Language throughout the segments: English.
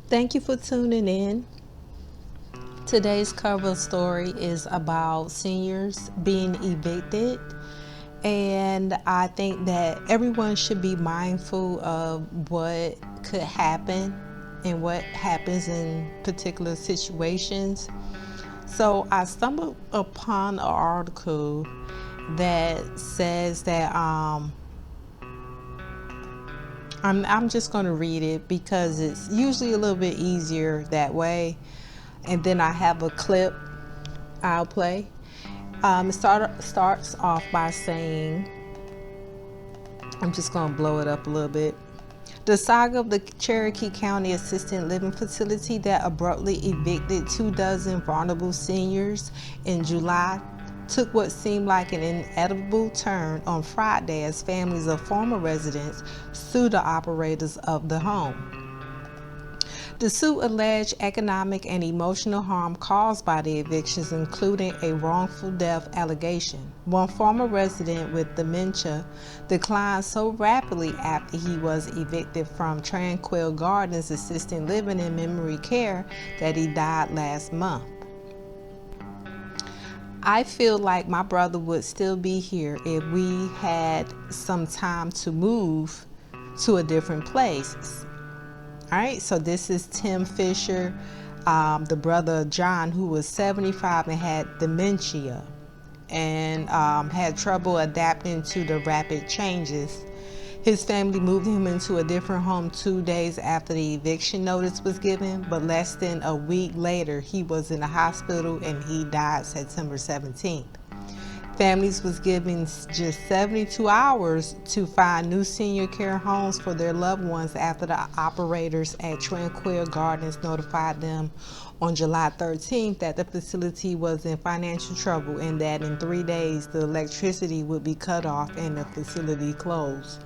Thank you for tuning in. Today's cover story is about seniors being evicted, and I think that everyone should be mindful of what could happen and what happens in particular situations. So I stumbled upon an article that says that I'm just going to read it because it's usually a little bit easier that way. And then I have a clip I'll play. Starts off by saying, I'm just going to blow it up a little bit. The saga of the Cherokee County Assisted Living Facility that abruptly evicted 24 vulnerable seniors in July took what seemed like an inevitable turn on Friday as families of former residents sued the operators of the home. The suit alleged economic and emotional harm caused by the evictions, including a wrongful death allegation. One former resident with dementia declined so rapidly after he was evicted from Tranquil Gardens Assisted Living and Memory Care that he died last month. I feel like my brother would still be here if we had some time to move to a different place. All right, so this is Tim Fisher, the brother of John, who was 75 and had dementia and had trouble adapting to the rapid changes. His family moved him into a different home 2 days after the eviction notice was given, but less than a week later, he was in the hospital and he died September 17th. Families was given just 72 hours to find new senior care homes for their loved ones after the operators at Tranquil Gardens notified them on July 13th that the facility was in financial trouble and that in 3 days the electricity would be cut off and the facility closed.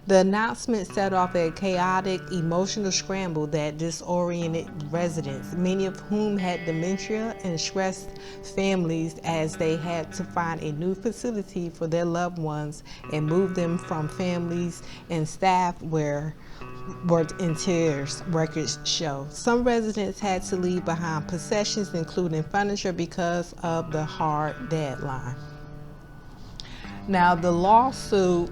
The announcement set off a chaotic, emotional scramble that disoriented residents, many of whom had dementia, and stressed families as they had to find a new facility for their loved ones and move them from families and staff were in tears, records show. Some residents had to leave behind possessions, including furniture, because of the hard deadline. Now, the lawsuit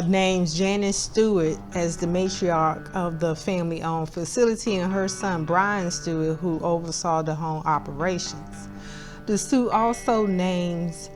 names Janice Stewart as the matriarch of the family-owned facility and her son Brian Stewart, who oversaw the home operations. The suit also names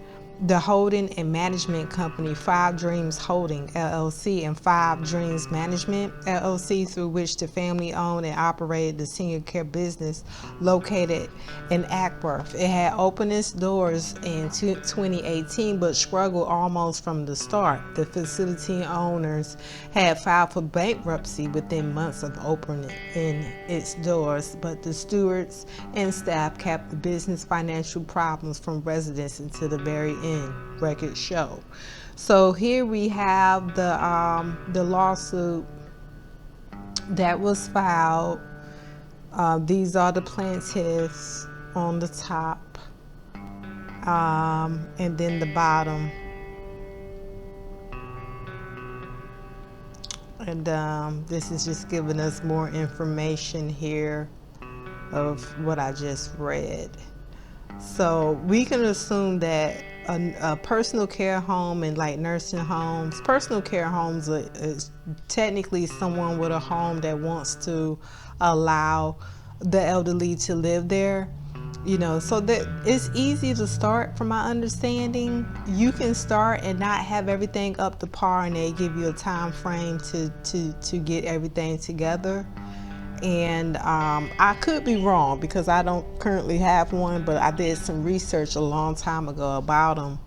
the holding and management company Five Dreams Holding LLC and Five Dreams Management LLC, through which the family owned and operated the senior care business located in Ackworth. It had opened its doors in 2018 but struggled almost from the start. The facility owners had filed for bankruptcy within months of opening its doors, but the stewards and staff kept the business financial problems from residents until the very end, records show. So here we have the lawsuit that was filed. These are the plaintiffs on the top, and then the bottom. And this is just giving us more information here of what I just read. So we can assume that a personal care home and like nursing homes, personal care homes is technically someone with a home that wants to allow the elderly to live there. You know, so that it's easy to start. From my understanding, you can start and not have everything up to par, and they give you a time frame to get everything together. And I could be wrong because I don't currently have one, but I did some research a long time ago about them.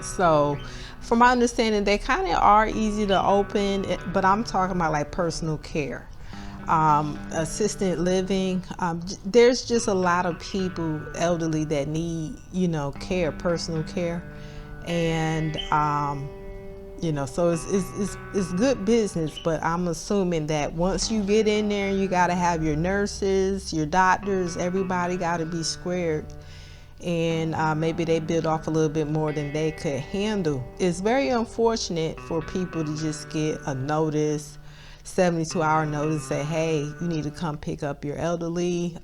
So from my understanding, they kind of are easy to open, but I'm talking about like personal care, assisted living. There's just a lot of people, elderly, that need, care, personal care. And so it's good business, but I'm assuming that once you get in there, you got to have your nurses, your doctors, everybody got to be squared and maybe they bit off a little bit more than they could handle. It's very unfortunate for people to just get a notice, 72-hour notice, say, hey, you need to come pick up your elderly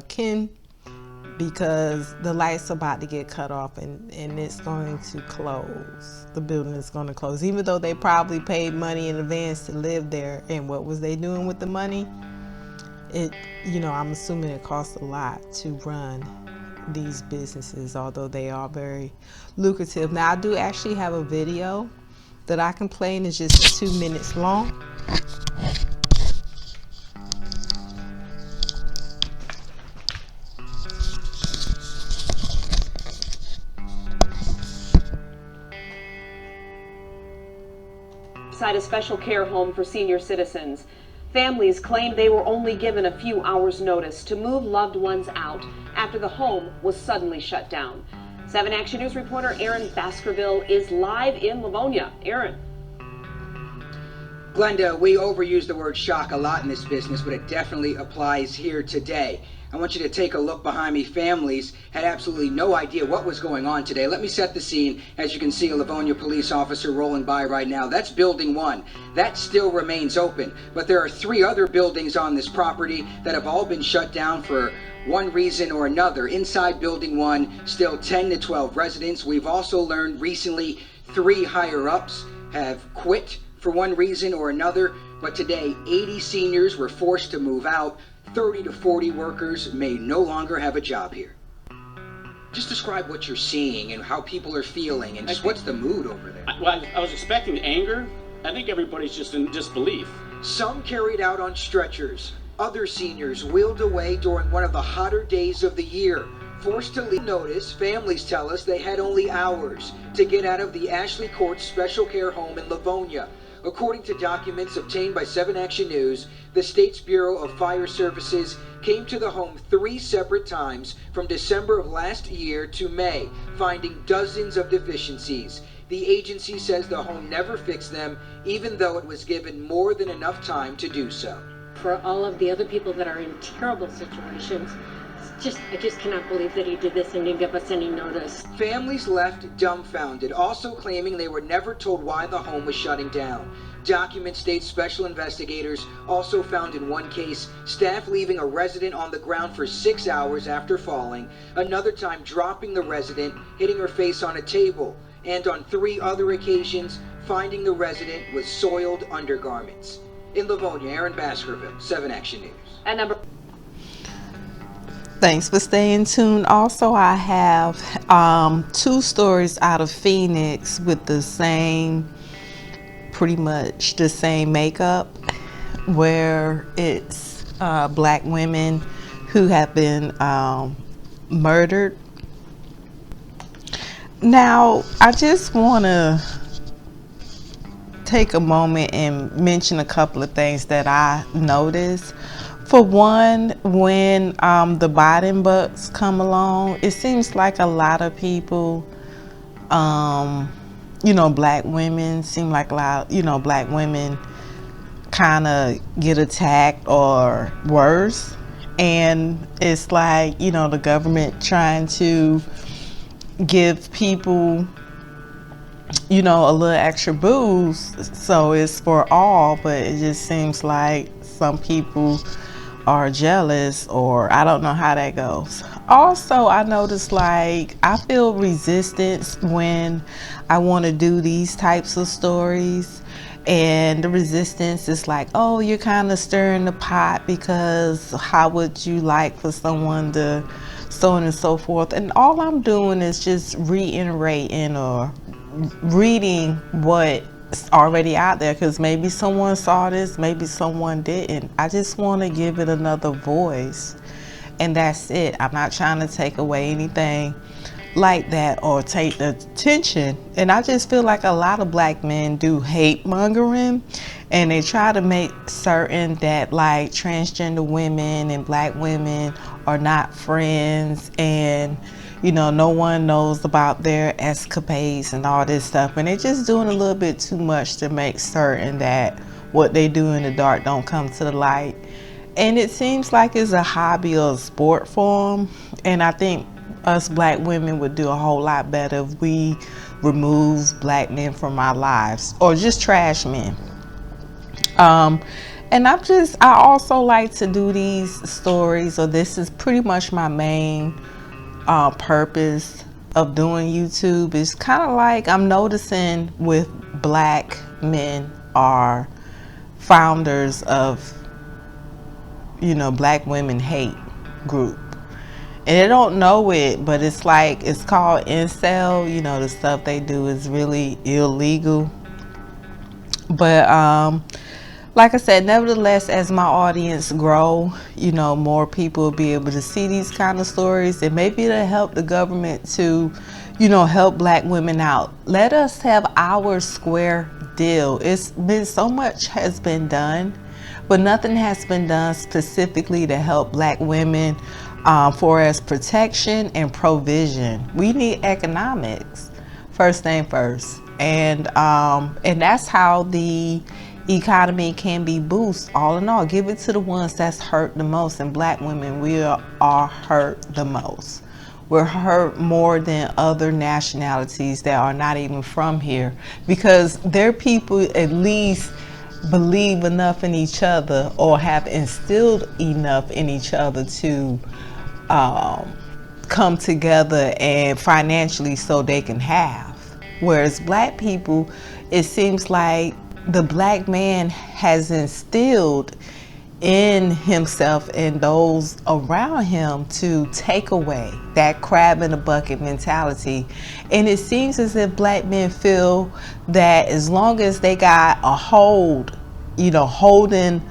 kin, because the lights are about to get cut off, and it's going to close. The building is going to close, even though they probably paid money in advance to live there. And what was they doing with the money? I'm assuming it costs a lot to run these businesses, although they are very lucrative. Now, I do actually have a video that I can play, and it's just 2 minutes long. A special care home for senior citizens. Families claim they were only given a few hours notice to move loved ones out after the home was suddenly shut down. 7 Action News reporter Aaron Baskerville is live in Livonia. Aaron. Glenda, we overuse the word shock a lot in this business, but it definitely applies here today. I want you to take a look behind me. Families had absolutely no idea what was going on today. Let me set the scene. As you can see, a Livonia police officer rolling by right now. That's building 1. That still remains open. But there are 3 other buildings on this property that have all been shut down for one reason or another. Inside building 1, still 10 to 12 residents. We've also learned recently 3 higher-ups have quit for one reason or another. But today, 80 seniors were forced to move out. 30 to 40 workers may no longer have a job here. Just describe what you're seeing and how people are feeling, and just what's the mood over there. I was expecting anger. I think everybody's just in disbelief. Some carried out on stretchers. Other seniors wheeled away during one of the hotter days of the year. Forced to leave notice, families tell us they had only hours to get out of the Ashley Court Special Care Home in Livonia. According to documents obtained by 7 Action News, the state's Bureau of Fire Services came to the home 3 separate times from December of last year to May, finding dozens of deficiencies. The agency says the home never fixed them, even though it was given more than enough time to do so. For all of the other people that are in terrible situations, I just cannot believe that he did this and didn't give us any notice. Families left dumbfounded, also claiming they were never told why the home was shutting down. Documents state special investigators also found in one case staff leaving a resident on the ground for 6 hours after falling, another time dropping the resident, hitting her face on a table, and on 3 other occasions finding the resident with soiled undergarments. In Livonia, Aaron Baskerville, 7 Action News. At number. Thanks for staying tuned. Also, I have 2 stories out of Phoenix with the same, pretty much the same makeup, where it's black women who have been murdered. Now, I just want to take a moment and mention a couple of things that I noticed. For one, when the Biden bucks come along, it seems like a lot of people, black women, seem like a lot, black women kind of get attacked or worse. And it's like, the government trying to give people, a little extra boost. So it's for all, but it just seems like some people are jealous, or I don't know how that goes. Also, I noticed I feel resistance when I want to do these types of stories, and the resistance is like, oh, you're kind of stirring the pot, because how would you like for someone to so on and so forth. And all I'm doing is just reiterating or reading what already out there, because maybe someone saw this, maybe someone didn't. I just want to give it another voice, and that's it. I'm not trying to take away anything like that or take the attention. And I just feel like a lot of black men do hate mongering, and they try to make certain that transgender women and black women are not friends, and no one knows about their escapades and all this stuff. And they're just doing a little bit too much to make certain that what they do in the dark don't come to the light. And it seems like it's a hobby or a sport for them. And I think us black women would do a whole lot better if we remove black men from our lives, or just trash men. And I also like to do these stories, or this is pretty much my main purpose of doing YouTube. Is kind of like I'm noticing with black men are founders of, black women hate group. And they don't know it, but it's called incel. The stuff they do is really illegal. But like I said, nevertheless, as my audience grow, more people will be able to see these kind of stories, and maybe it'll help the government to, help black women out. Let us have our square deal. It's been so much has been done, but nothing has been done specifically to help black women for as protection and provision. We need economics, first thing first, and that's how the economy can be boosted. All in all, give it to the ones that's hurt the most, and black women, we are hurt the most. We're hurt more than other nationalities that are not even from here, because their people at least believe enough in each other, or have instilled enough in each other to come together and financially so they can have. Whereas black people, it seems like the black man has instilled in himself and those around him to take away that crab in a bucket mentality. And it seems as if black men feel that as long as they got a hold, holding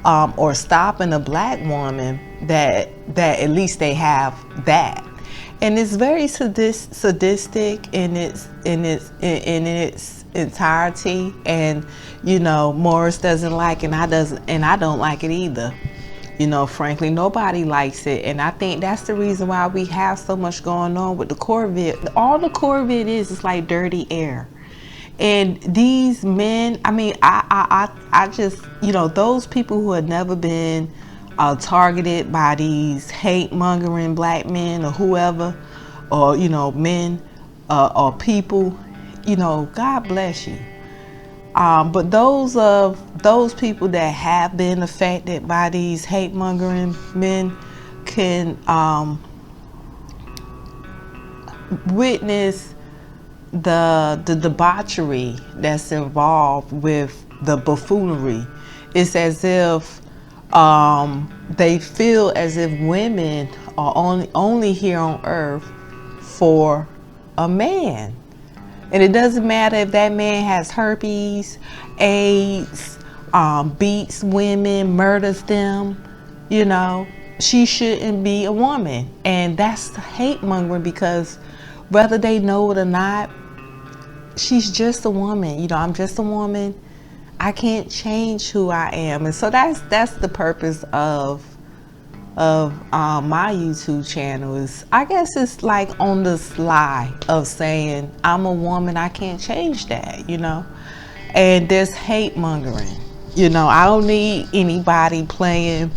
or stopping a black woman, that at least they have that. And it's very sadistic in its entirety. And Morris doesn't like it, and I don't like it either. Frankly, nobody likes it. And I think that's the reason why we have so much going on with the Corvette. All the Corvette is like dirty air. And these men, I just, those people who have never been targeted by these hate-mongering black men or whoever, or, men or people, God bless you. But those people that have been affected by these hate-mongering men can witness the debauchery that's involved with the buffoonery. It's as if they feel as if women are only here on earth for a man. And it doesn't matter if that man has herpes, AIDS, beats women, murders them, she shouldn't be a woman. And that's hate mongering, because whether they know it or not, she's just a woman. I'm just a woman. I can't change who I am. And so that's the purpose of my YouTube channel. Is, I guess it's like on the sly of saying I'm a woman, I can't change that, and there's hate mongering. I don't need anybody playing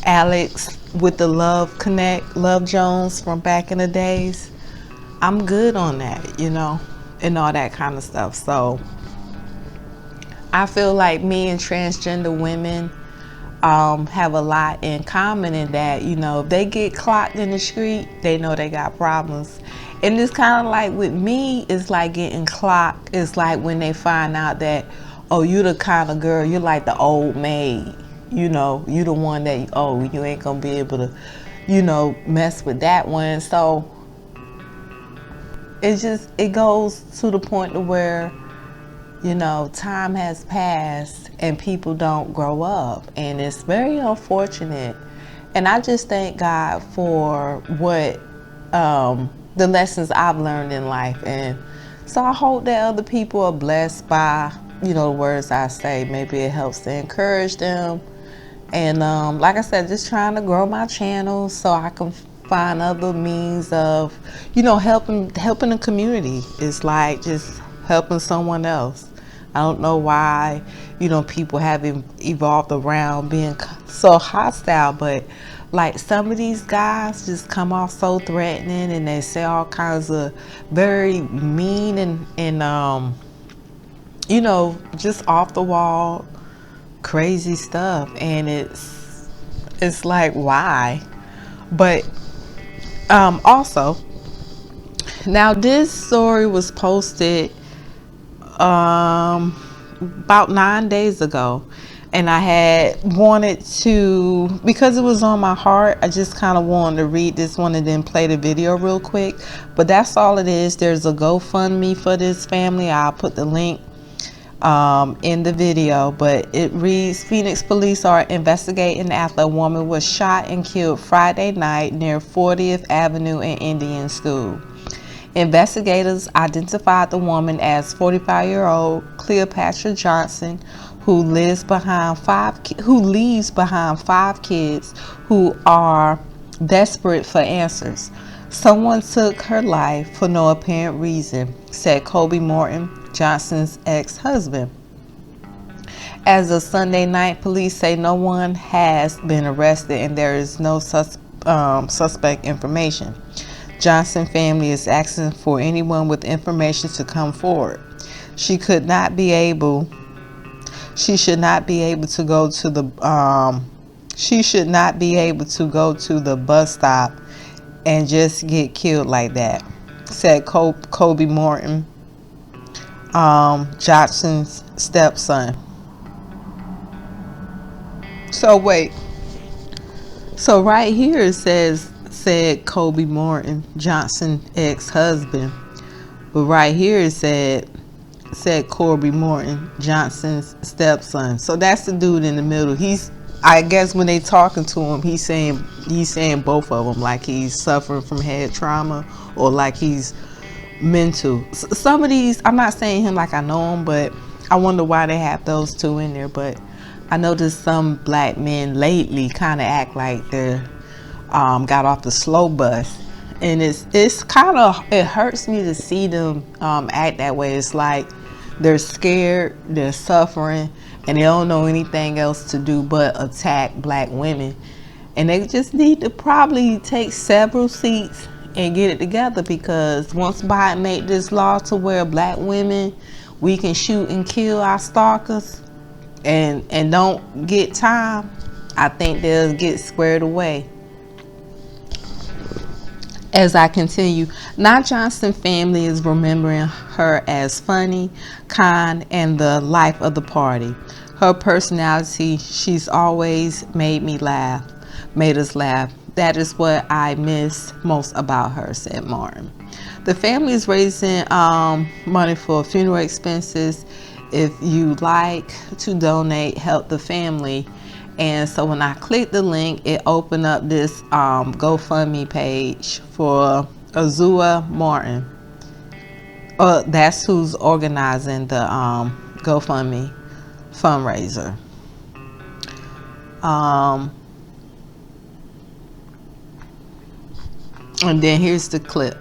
Alex with the Love Jones from back in the days. I'm good on that, and all that kind of stuff. So I feel like me and transgender women have a lot in common, in that, if they get clocked in the street, they know they got problems. And it's kind of like with me, it's like getting clocked. It's like when they find out that, oh, you the kind of girl, you're like the old maid. You the one that, you ain't gonna be able to, mess with that one. So it goes to the point to where, time has passed and people don't grow up, and it's very unfortunate. And I just thank God for what the lessons I've learned in life. And so I hope that other people are blessed by, the words I say. Maybe it helps to encourage them. And like I said, just trying to grow my channel so I can find other means of, helping the community. It's like just helping someone else. I don't know why, people have evolved around being so hostile, but Like, some of these guys just come off so threatening, and they say all kinds of very mean and you know, just off the wall crazy stuff, and it's like, why? But also, now this story was posted about 9 days ago, and I had wanted to, because it was on my heart, I just kind of wanted to read this one and then play the video real quick. But that's all it is. There's a GoFundMe for this family. I'll put the link in the video, but it reads: Phoenix police are investigating after a woman was shot and killed Friday night near 40th Avenue and Indian School. Investigators identified the woman as 45-year-old Cleopatra Johnson, who leaves behind five kids who are desperate for answers. Someone took her life for no apparent reason, said Kobe Morton, Johnson's ex-husband. As of Sunday night, police say no one has been arrested and there is no suspect information. Johnson family is asking for anyone with information to come forward. She should not be able to go to the bus stop and just get killed like that, said Kobe Morton, Johnson's stepson. So wait. So right here it said Kobe Morton, Johnson ex-husband. But right here it said Kobe Morton, Johnson's stepson. So that's the dude in the middle. I guess when they talking to him, he's saying both of them, like he's suffering from head trauma or like he's mental. Some of these, I'm not saying him like I know him, but I wonder why they have those two in there. But I noticed some black men lately kind of act like they're got off the slow bus, and it's kind of, it hurts me to see them act that way. It's like they're scared, they're suffering, and they don't know anything else to do but attack black women. And they just need to probably take several seats and get it together, because once Biden made this law to where black women, we can shoot and kill our stalkers and don't get time, I think they'll get squared away. As I continue, Now Johnson family is remembering her as funny, kind, and the life of the party. Her personality, she's always made us laugh. That is what I miss most about her, said Martin. The family is raising money for funeral expenses. If you like to donate, help the family. And so when I clicked the link, it opened up this GoFundMe page for Azua Martin. That's who's organizing the GoFundMe fundraiser. And then here's the clip.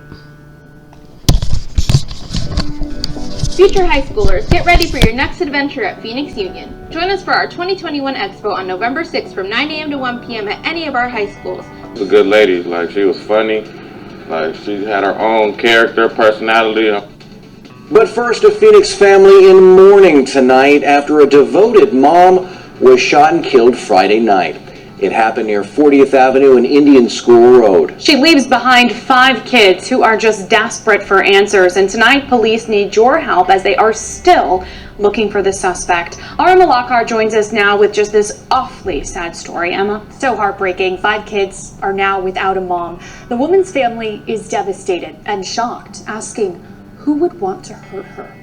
Future high schoolers, get ready for your next adventure at Phoenix Union. Join us for our 2021 Expo on November 6th from 9 a.m. to 1 p.m. at any of our high schools. She was a good lady. Like, she was funny. Like, she had her own character, personality. But first, a Phoenix family in mourning tonight after a devoted mom was shot and killed Friday night. It happened near 40th Avenue and Indian School Road. She leaves behind 5 kids who are just desperate for answers, and tonight police need your help as they are still looking for the suspect. Our Emma Lockhart joins us now with just this awfully sad story. Emma? So heartbreaking. 5 kids are now without a mom. The woman's family is devastated and shocked, asking who would want to hurt her.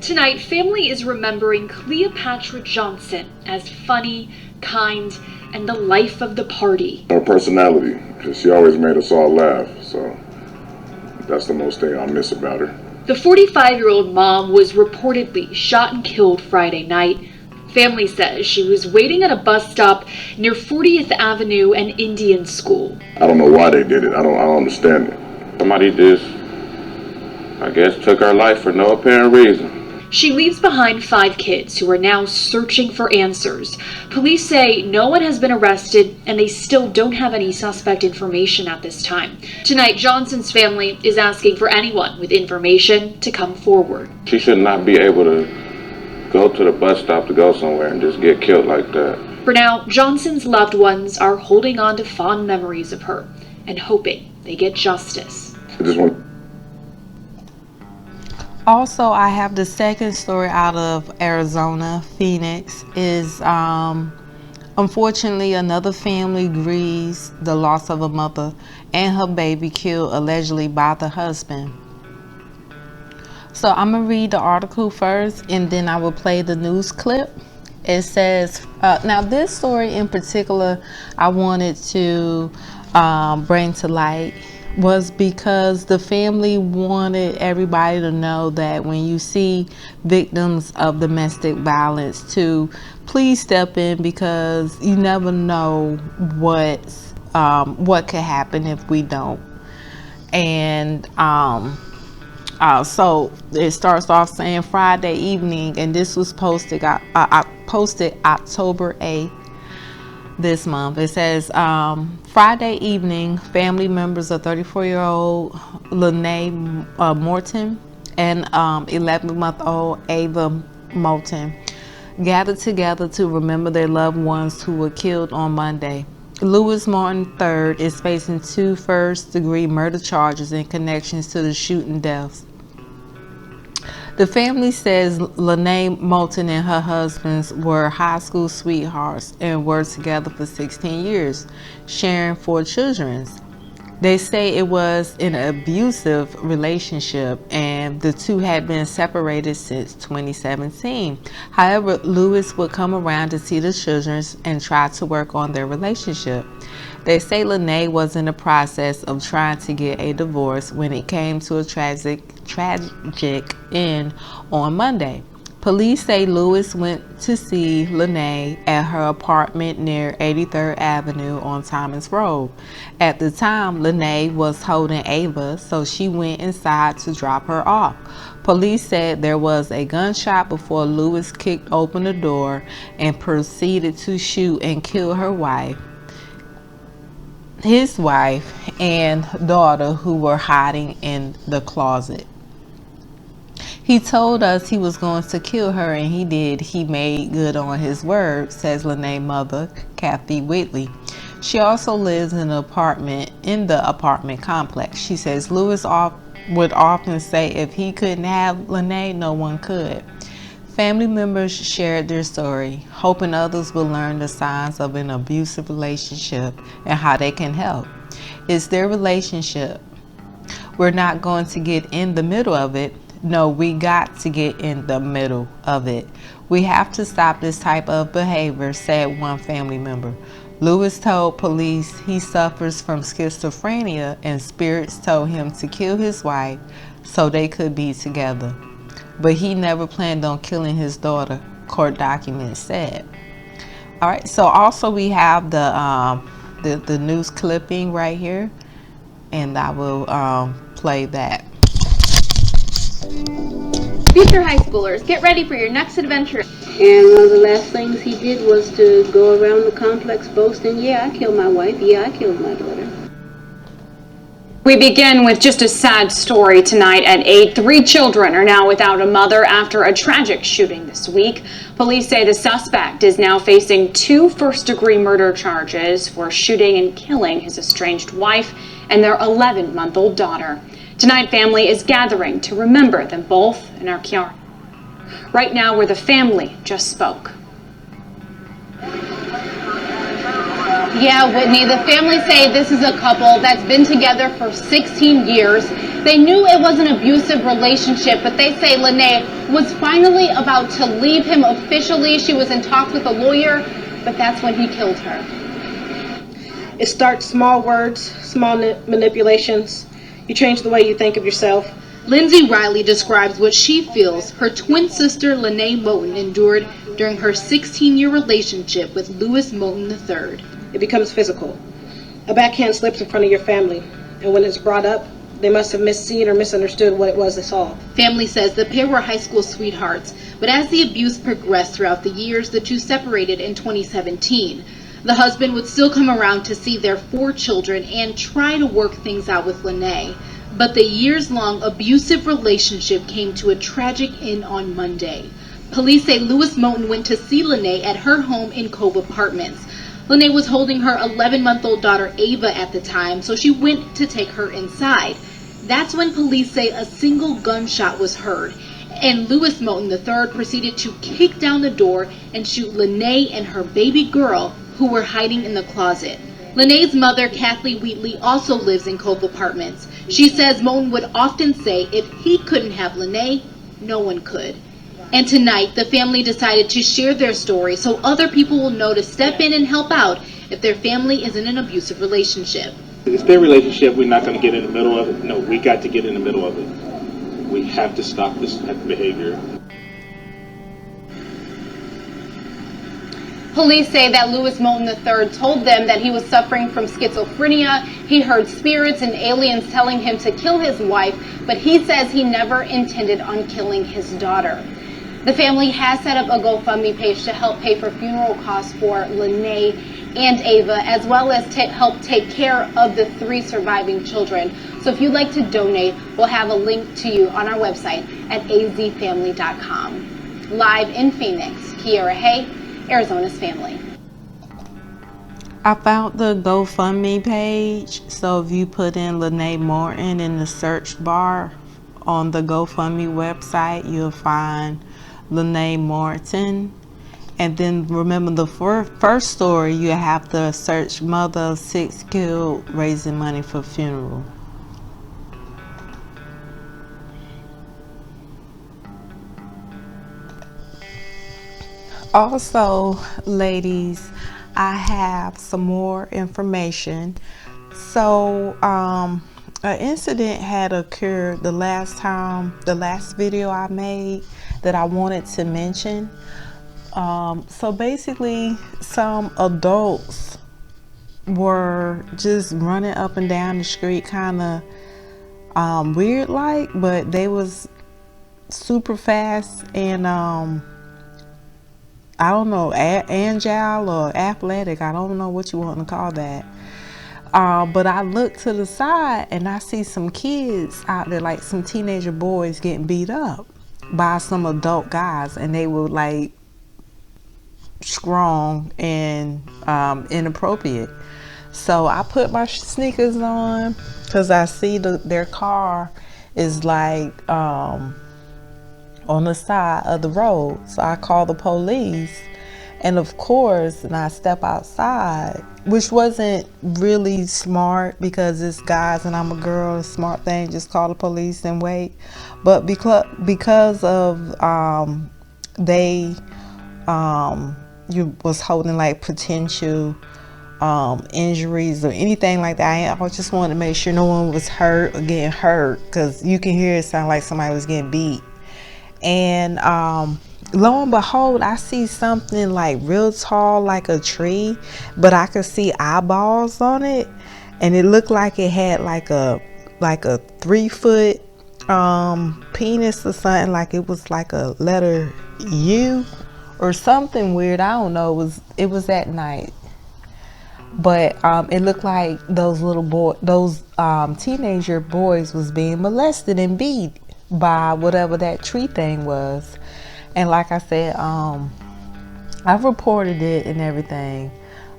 Tonight, family is remembering Cleopatra Johnson as funny, kind, and the life of the party. Her personality, because she always made us all laugh, so that's the most thing I miss about her. The 45-year-old mom was reportedly shot and killed Friday night. Family says she was waiting at a bus stop near 40th Avenue and Indian School. I don't know why they did it. I don't understand it. Somebody just, I guess, took her life for no apparent reason. She leaves behind 5 kids who are now searching for answers. Police say no one has been arrested and they still don't have any suspect information at this time. Tonight, Johnson's family is asking for anyone with information to come forward. She should not be able to go to the bus stop to go somewhere and just get killed like that. For now, Johnson's loved ones are holding on to fond memories of her and hoping they get justice. Also, I have the second story out of Arizona. Phoenix is unfortunately another family grieves the loss of a mother and her baby killed allegedly by the husband. So I'm gonna read the article first and then I will play the news clip. It says, now this story in particular I wanted to bring to light was because the family wanted everybody to know that when you see victims of domestic violence to please step in, because you never know what could happen if we don't. And so it starts off saying Friday evening, and this was posted October 8th this month. It says Friday evening, family members of 34-year-old Lanae Mouton and 11-month-old Ava Mouton gathered together to remember their loved ones who were killed on Monday. Louis Martin III is facing 2 first-degree murder charges in connections to the shooting deaths. The family says Lanae Mouton and her husbands were high school sweethearts and were together for 16 years, sharing 4 children. They say it was an abusive relationship and the two had been separated since 2017. However, Louis would come around to see the children and try to work on their relationship. They say Lanae was in the process of trying to get a divorce when it came to a tragic end on Monday. Police say Louis went to see Lanae at her apartment near 83rd Avenue on Thomas Road. At the time, Lanae was holding Ava, so she went inside to drop her off. Police said there was a gunshot before Louis kicked open the door and proceeded to shoot and kill his wife and daughter, who were hiding in the closet. He told us he was going to kill her, and he did. He made good on his word, says Lanae's mother, Kathy Whitley. She also lives in the apartment complex. She says Louis would often say if he couldn't have Lanae, no one could. Family members shared their story, hoping others will learn the signs of an abusive relationship and how they can help. It's their relationship. We're not going to get in the middle of it. No, we got to get in the middle of it. We have to stop this type of behavior, said one family member. Louis told police he suffers from schizophrenia and spirits told him to kill his wife so they could be together. But he never planned on killing his daughter, court documents said. All right, so also we have the news clipping right here, and I will play that. Future high schoolers, get ready for your next adventure. And one of the last things he did was to go around the complex boasting, yeah, I killed my wife, yeah, I killed my daughter. We begin with just a sad story tonight at 8. 3 children are now without a mother after a tragic shooting this week. Police say the suspect is now facing 2 first-degree murder charges for shooting and killing his estranged wife and their 11-month-old daughter. Tonight, family is gathering to remember them both in our yard. Right now, where the family just spoke. Yeah, Whitney, the family say this is a couple that's been together for 16 years. They knew it was an abusive relationship, but they say Lanae was finally about to leave him officially. She was in talks with a lawyer, but that's when he killed her. It starts small words, small manipulations. You change the way you think of yourself. Lindsay Riley describes what she feels her twin sister Lanae Mouton endured during her 16-year relationship with Louis Mouton III. It becomes physical. A backhand slips in front of your family, and when it's brought up, they must have misseen or misunderstood what it was they saw. Family says the pair were high school sweethearts, but as the abuse progressed throughout the years, the two separated in 2017. The husband would still come around to see their 4 children and try to work things out with Lanae. But the years-long abusive relationship came to a tragic end on Monday. Police say Lanae Mouton went to see Lanae at her home in Cove Apartments. Lanae was holding her 11-month-old daughter Ava at the time, so she went to take her inside. That's when police say a single gunshot was heard, and Lanae Mouton III proceeded to kick down the door and shoot Lanae and her baby girl, who were hiding in the closet. Lanae's mother, Kathleen Wheatley, also lives in Cove Apartments. She says Mouton would often say if he couldn't have Lanae, no one could. And tonight, the family decided to share their story so other people will know to step in and help out if their family is in an abusive relationship. It's their relationship. We're not going to get in the middle of it. No, we got to get in the middle of it. We have to stop this type of behavior. Police say that Lanae Mouton III told them that he was suffering from schizophrenia. He heard spirits and aliens telling him to kill his wife, but he says he never intended on killing his daughter. The family has set up a GoFundMe page to help pay for funeral costs for Lanae and Ava, as well as to help take care of the 3 surviving children. So if you'd like to donate, we'll have a link to you on our website at azfamily.com. Live in Phoenix, Kiera Hay, Arizona's Family. I found the GoFundMe page, so if you put in Lanae Mouton in the search bar on the GoFundMe website, you'll find Lanae Mouton. And then remember the first story, you have to search mother of 6 killed raising money for funeral. Also, ladies, I have some more information. So an incident had occurred the last video I made that I wanted to mention. So basically, some adults were just running up and down the street, kind of weird like, but they was super fast and I don't know, agile or athletic. I don't know what you want to call that. But I look to the side and I see some kids out there, like some teenager boys getting beat up by some adult guys, and they were like strong and inappropriate. So I put my sneakers on because I see their car is like on the side of the road. So I call the police, and of course, and I step outside, which wasn't really smart because it's guys and I'm a girl. A smart thing, just call the police and wait. But because of they you was holding like potential injuries or anything like that, I just wanted to make sure no one was hurt or getting hurt, because you can hear it sound like somebody was getting beat. And lo and behold, I see something like real tall, like a tree, but I could see eyeballs on it, and it looked like it had like a 3-foot penis or something, like it was like a letter U or something weird. I don't know. It was at night, but it looked like those teenager boys was being molested and beat by whatever that tree thing was. And like I said, I've reported it and everything,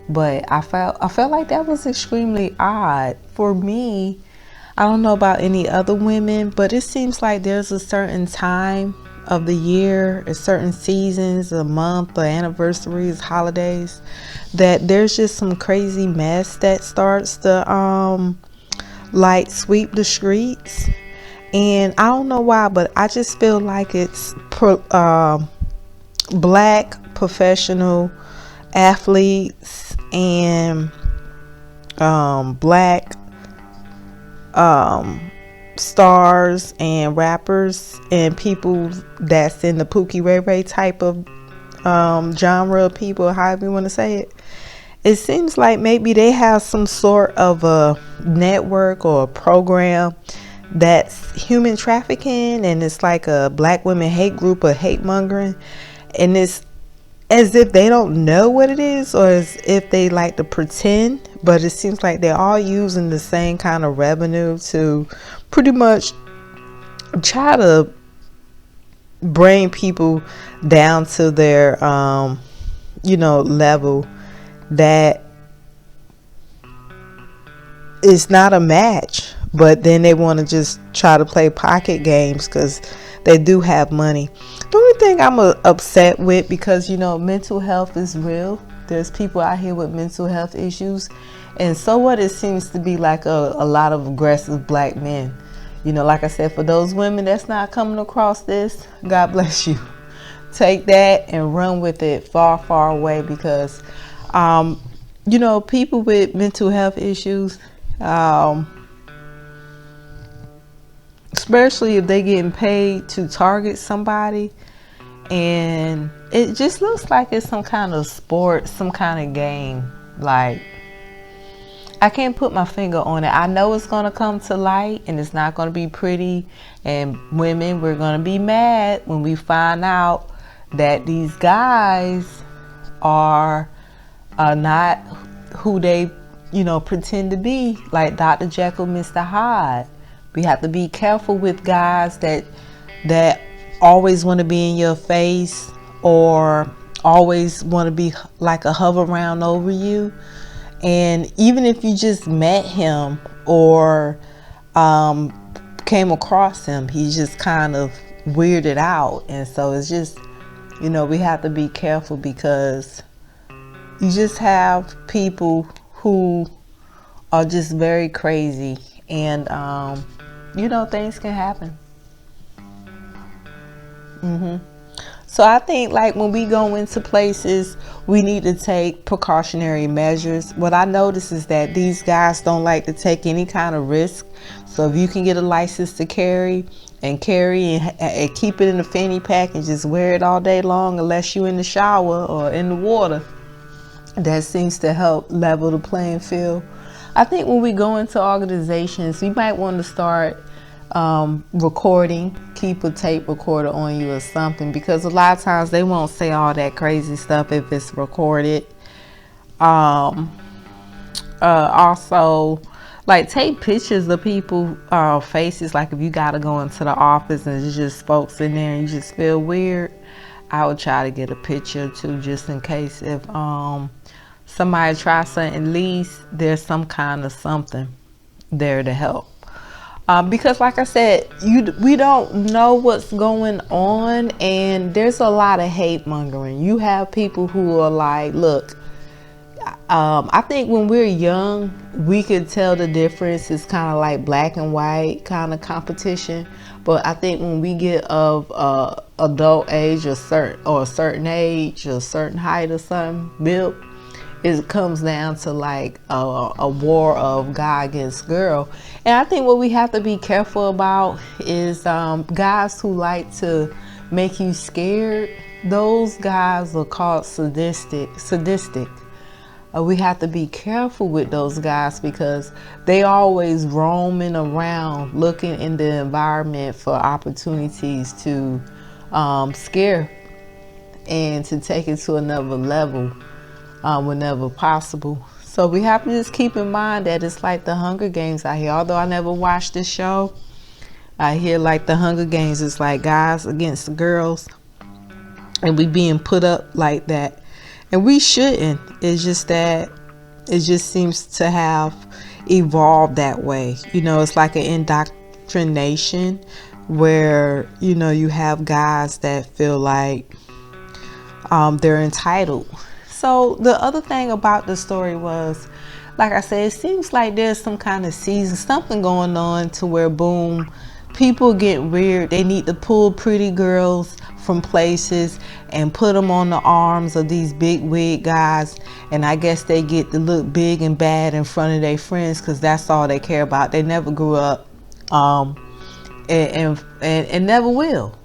but I felt like that was extremely odd for me. I don't know about any other women, but it seems like there's a certain time of the year, a certain seasons, a month, or anniversaries, holidays, that there's just some crazy mess that starts to like sweep the streets. And I don't know why, but I just feel like it's black professional athletes and black stars and rappers and people that's in the Pookie Ray Ray type of genre of people, however you want to say it. It seems like maybe they have some sort of a network or a program that's human trafficking, and it's like a black women hate group or hate mongering, and it's as if they don't know what it is, or as if they like to pretend. But it seems like they're all using the same kind of revenue to pretty much try to bring people down to their level that is not a match. But then they want to just try to play pocket games because they do have money. The only thing I'm upset with, because mental health is real. There's people out here with mental health issues, and so what, it seems to be like a lot of aggressive black men. Like I said, for those women that's not coming across this, God bless you. Take that and run with it far, far away, because people with mental health issues, especially if they getting paid to target somebody, and it just looks like it's some kind of sport, some kind of game. Like, I can't put my finger on it. I know it's going to come to light, and it's not going to be pretty, and women, we're going to be mad when we find out that these guys are not who they pretend to be, like Dr. Jekyll, Mr. Hyde. We have to be careful with guys that always want to be in your face, or always want to be like a hover around over you. And even if you just met him or came across him, he's just kind of weirded out. And so it's just, we have to be careful, because you just have people who are just very crazy, and things can happen. So I think, like, when we go into places, we need to take precautionary measures. What I notice is that these guys don't like to take any kind of risk. So if you can get a license to carry and keep it in a fanny pack and just wear it all day long, unless you're in the shower or in the water, that seems to help level the playing field. I think when we go into organizations, we might want to start recording, keep a tape recorder on you or something, because a lot of times they won't say all that crazy stuff if it's recorded. Also, like, take pictures of people faces. Like, if you gotta go into the office and there's just folks in there and you just feel weird, I would try to get a picture too, just in case if somebody tries something, at least there's some kind of something there to help. Because like I said, we don't know what's going on, and there's a lot of hate mongering. You have people who are like, look, I think when we're young, we could tell the difference. It's kind of like black and white kind of competition. But I think when we get of adult age, or a certain age, or a certain height or something, built, it comes down to like a war of guy against girl. And I think what we have to be careful about is guys who like to make you scared. Those guys are called sadistic. We have to be careful with those guys, because they always roaming around looking in the environment for opportunities to scare and to take it to another level whenever possible. So we have to just keep in mind that it's like the Hunger Games out here. Although I never watched this show, I hear like the Hunger Games is like guys against the girls, and we being put up like that. And we shouldn't. It's just that it just seems to have evolved that way. It's like an indoctrination where, you have guys that feel like they're entitled. So the other thing about the story was, like I said, it seems like there's some kind of season, something going on to where, boom, people get weird. They need to pull pretty girls from places and put them on the arms of these big wig guys, and I guess they get to look big and bad in front of their friends, because that's all they care about. They never grew up and never will.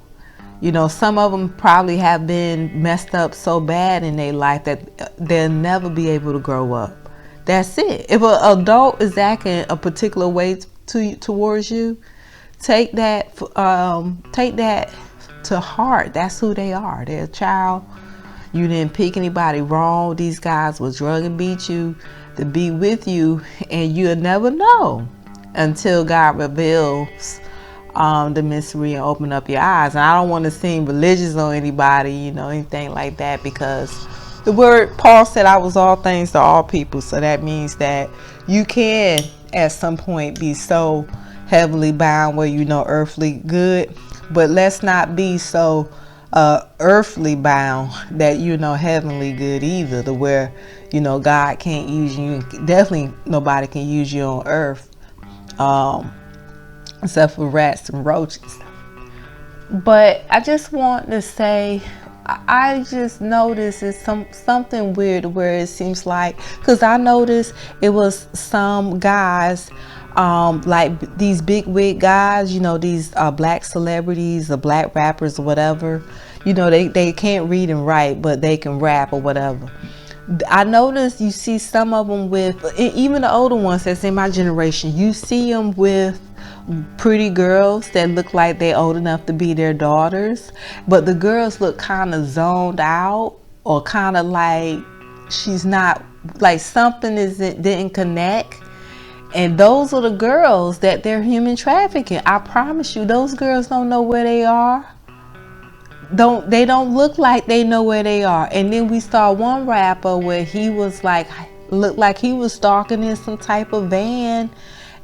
Some of them probably have been messed up so bad in their life that they'll never be able to grow up. That's it. If an adult is acting a particular way towards you, take that to heart. That's who they are. They're a child. You didn't pick anybody wrong. These guys will drug and beat you to be with you, and you'll never know until God reveals the mystery and open up your eyes. And I don't want to seem religious on anybody, you know, anything like that, because the word, Paul said, I was all things to all people. So that means that you can at some point be so heavily bound where you know earthly good, but let's not be so earthly bound that you know heavenly good either, to where you know God can't use you. Definitely nobody can use you on earth except for rats and roaches. But I just want to say, I just noticed it's something weird where it seems like, because I noticed it was some guys, like these big wig guys, you know, these black celebrities or black rappers or whatever, you know, they can't read and write, but they can rap or whatever. I noticed you see some of them with, even the older ones that's in my generation, you see them with pretty girls that look like they're old enough to be their daughters, but the girls look kind of zoned out, or kind of like she's not, like something didn't connect. And those are the girls that they're human trafficking. I promise you, those girls don't know where they are. They don't look like they know where they are. And then we saw one rapper where he was like, looked like he was stalking in some type of van,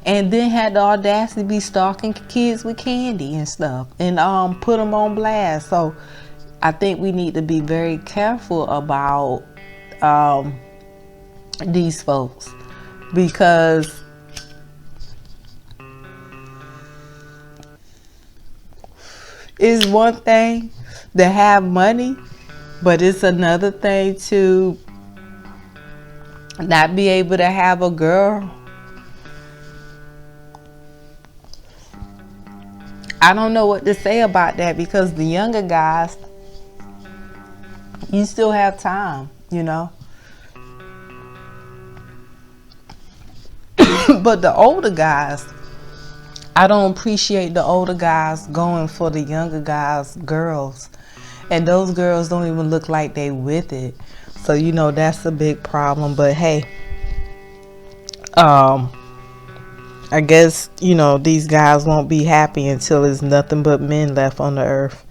and then had the audacity to be stalking kids with candy and stuff, and put them on blast. So I think we need to be very careful about these folks, because it's one thing to have money, but it's another thing to not be able to have a girl. I don't know what to say about that, because the younger guys, you still have time, you know. But the older guys, I don't appreciate the older guys going for the younger guys' girls. And those girls don't even look like they with it. So, you know, that's a big problem. But hey, I guess, you know, these guys won't be happy until there's nothing but men left on the earth.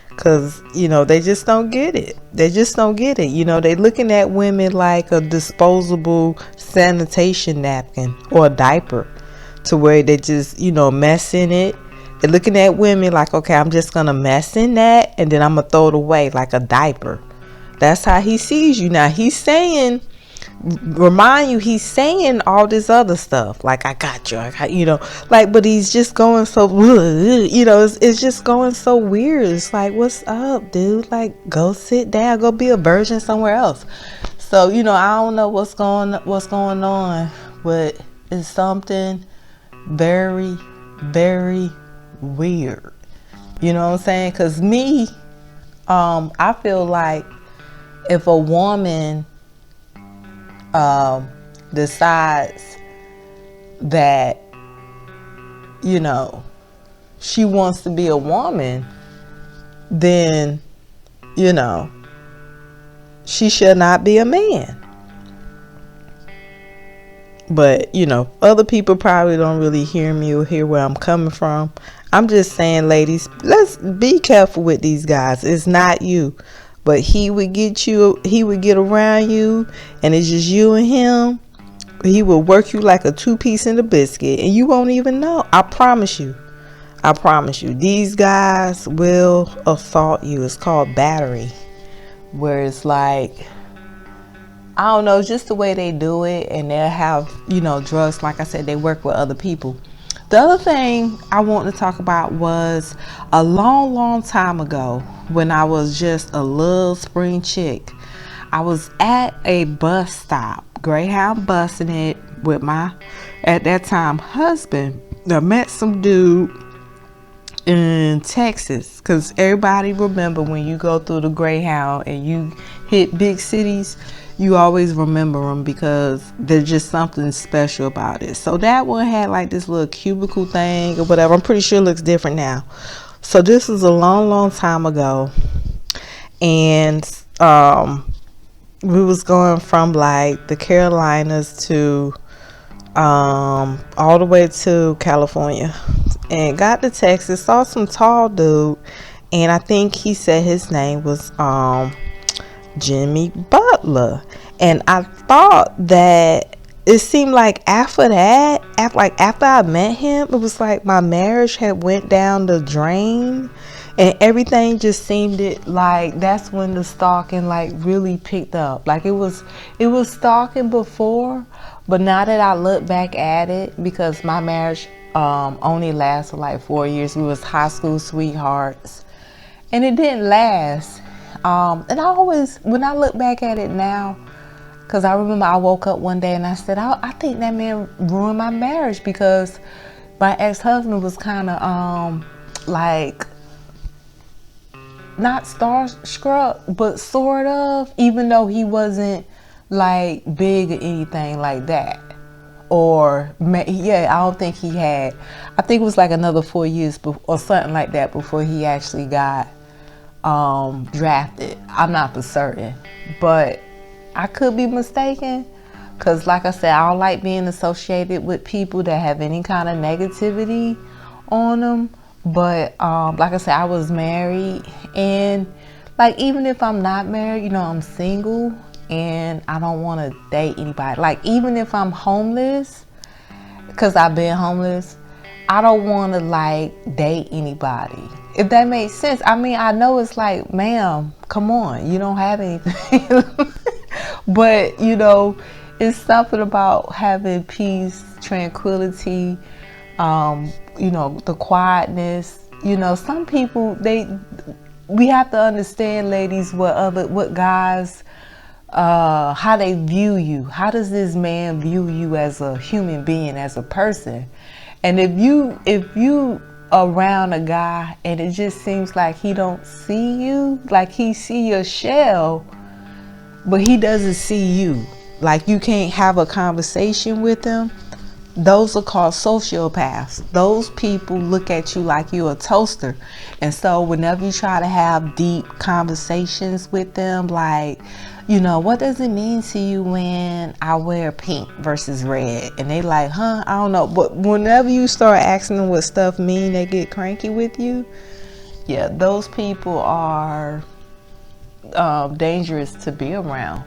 Because, you know, they just don't get it. They just don't get it. You know, they looking at women like a disposable sanitation napkin or a diaper, to where they just, you know, mess in it. They're looking at women like, okay, I'm just going to mess in that, and then I'm going to throw it away like a diaper. That's how he sees you. Now, he's saying, remind you, he's saying all this other stuff like, I got you, you know, like, but he's just going so, you know, it's just going so weird. It's like, what's up, dude? Like, go sit down, go be a virgin somewhere else. So, you know, I don't know what's going on, but it's something very, very weird. You know what I'm saying? Because me, I feel like if a woman decides that, you know, she wants to be a woman, then, you know, she should not be a man. But, you know, other people probably don't really hear me or hear where I'm coming from. I'm just saying, ladies, let's be careful with these guys. It's not you. But he would get you, he would get around you, and it's just you and him. He will work you like a two-piece in the biscuit, and you won't even know. I promise you. I promise you. These guys will assault you. It's called battery. Where it's like, I don't know, just the way they do it, and they'll have, you know, drugs. Like I said, they work with other people. The other thing I want to talk about was a long, long time ago, when I was just a little spring chick. I was at a bus stop, Greyhound busing it with my, at that time, husband. I met some dude in Texas, because everybody remember when you go through the Greyhound and you hit big cities, you always remember them because there's just something special about it. So that one had like this little cubicle thing or whatever. I'm pretty sure it looks different now. So this was a long time ago, and we was going from like the Carolinas to all the way to California, and got to Texas, saw some tall dude, and I think he said his name was Jimmy Butler. And I thought that it seemed like after that, after I met him, it was like my marriage had went down the drain, and everything just seemed like that's when the stalking like really picked up. Like it was stalking before, but now that I look back at it, because my marriage only lasted like 4 years. We was high school sweethearts, and it didn't last. And I always, when I look back at it now, because I remember I woke up one day and I said, I think that man ruined my marriage, because my ex-husband was kind of like not starstruck, but sort of, even though he wasn't like big or anything like that. Or yeah, I don't think he had. I think it was like another 4 years or something like that before he actually got drafted. I'm not for certain, but I could be mistaken, because like I said, I don't like being associated with people that have any kind of negativity on them. But like I said, I was married, and like even if I'm not married, you know, I'm single and I don't want to date anybody. Like even if I'm homeless, because I've been homeless, I don't want to like date anybody, if that makes sense. I mean, I know it's like, ma'am, come on, you don't have anything. But you know, it's something about having peace, tranquility, you know, the quietness. You know, some people, we have to understand, ladies, what guys, how they view you. How does this man view you as a human being, as a person? And if you around a guy and it just seems like he don't see you, like he see your shell, but he doesn't see you, like you can't have a conversation with them, those are called sociopaths. Those people look at you like you're a toaster. And so whenever you try to have deep conversations with them, like, you know, what does it mean to you when I wear pink versus red? And they like, I don't know. But whenever you start asking them what stuff mean, they get cranky with you. Yeah, those people are dangerous to be around.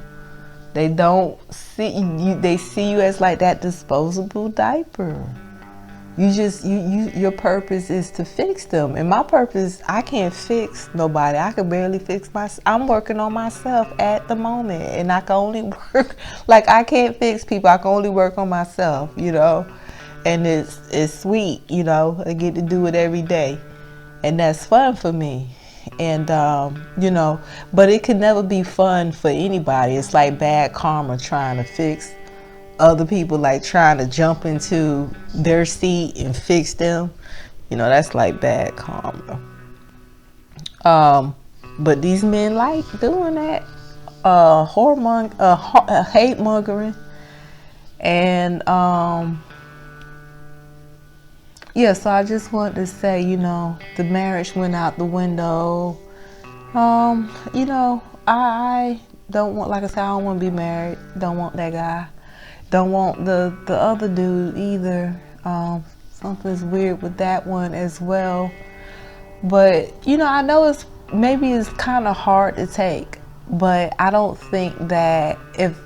They don't see you, they see you as like that disposable diaper. Your purpose is to fix them. And my purpose, I can't fix nobody. I can barely fix myself. I'm working on myself at the moment, and I can only work, like I can't fix people. I can only work on myself, you know. And it's sweet, you know. I get to do it every day, and that's fun for me. And you know, but it can never be fun for anybody. It's like bad karma trying to fix other people, like trying to jump into their seat and fix them. You know, that's like bad karma. But these men like doing that, hate mongering, and yeah, so I just wanted to say, you know, the marriage went out the window. You know, I don't want, like I said, I don't want to be married. Don't want that guy. Don't want the other dude either. Something's weird with that one as well. But, you know, I know maybe it's kind of hard to take, but I don't think that if